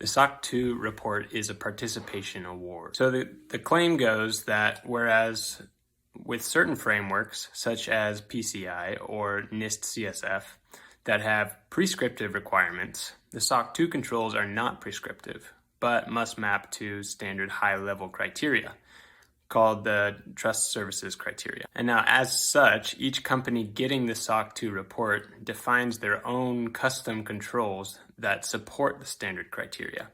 The SOC 2 report is a participation award. So the claim goes that whereas with certain frameworks, such as PCI or NIST CSF, that have prescriptive requirements, the SOC 2 controls are not prescriptive, but must map to standard high-level criteria, called the Trust Services Criteria. And now, as such, each company getting the SOC 2 report defines their own custom controls that support the standard criteria.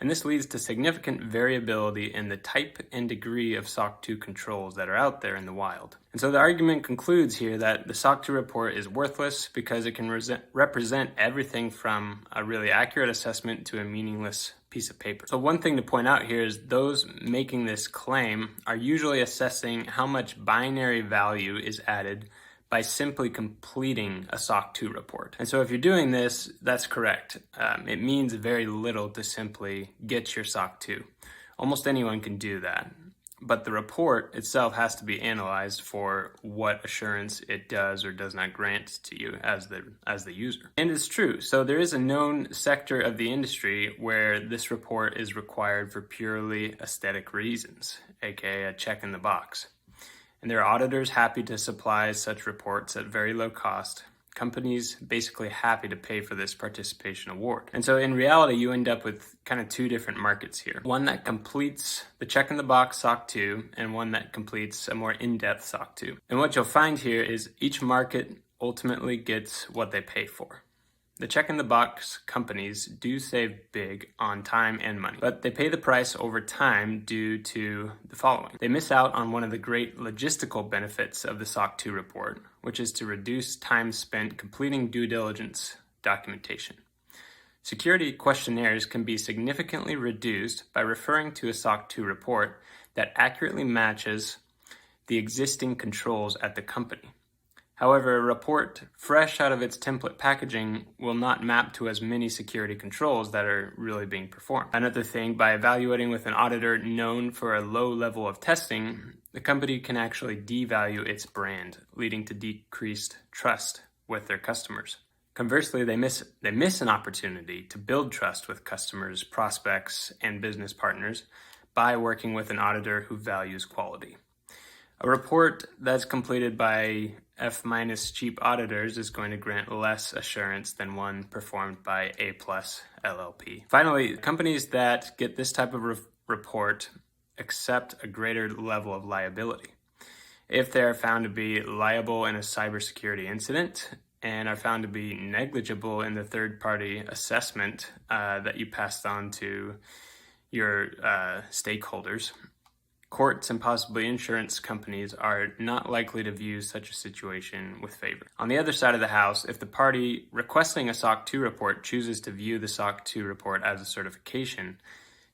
And this leads to significant variability in the type and degree of SOC 2 controls that are out there in the wild. And so the argument concludes here that the SOC 2 report is worthless because it can represent everything from a really accurate assessment to a meaningless piece of paper. So one thing to point out here is those making this claim are usually assessing how much binary value is added by simply completing a SOC 2 report. And so if you're doing this, that's correct. It means very little to simply get your SOC 2. Almost anyone can do that. But the report itself has to be analyzed for what assurance it does or does not grant to you as the user. And it's true. So there is a known sector of the industry where this report is required for purely aesthetic reasons, aka a check in the box. And there are auditors happy to supply such reports at very low cost. Companies basically happy to pay for this participation award. And so in reality, you end up with kind of two different markets here. One that completes the check in the box SOC 2 and one that completes a more in-depth SOC 2. And what you'll find here is each market ultimately gets what they pay for. The check-in-the-box companies do save big on time and money, but they pay the price over time due to the following. They miss out on one of the great logistical benefits of the SOC 2 report, which is to reduce time spent completing due diligence documentation. Security questionnaires can be significantly reduced by referring to a SOC 2 report that accurately matches the existing controls at the company. However, a report fresh out of its template packaging will not map to as many security controls that are really being performed. Another thing, by evaluating with an auditor known for a low level of testing, the company can actually devalue its brand, leading to decreased trust with their customers. Conversely, they miss an opportunity to build trust with customers, prospects, and business partners by working with an auditor who values quality. A report that's completed by F- cheap auditors is going to grant less assurance than one performed by A+ LLP. Finally, companies that get this type of report accept a greater level of liability. If they are found to be liable in a cybersecurity incident and are found to be negligible in the third-party assessment that you passed on to your stakeholders, courts and possibly insurance companies are not likely to view such a situation with favor. On the other side of the house, if the party requesting a SOC 2 report chooses to view the SOC 2 report as a certification,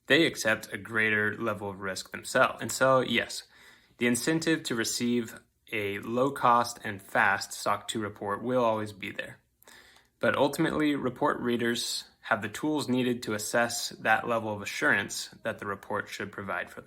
they accept a greater level of risk themselves. And so, yes, the incentive to receive a low-cost and fast SOC 2 report will always be there. But ultimately, report readers have the tools needed to assess that level of assurance that the report should provide for them.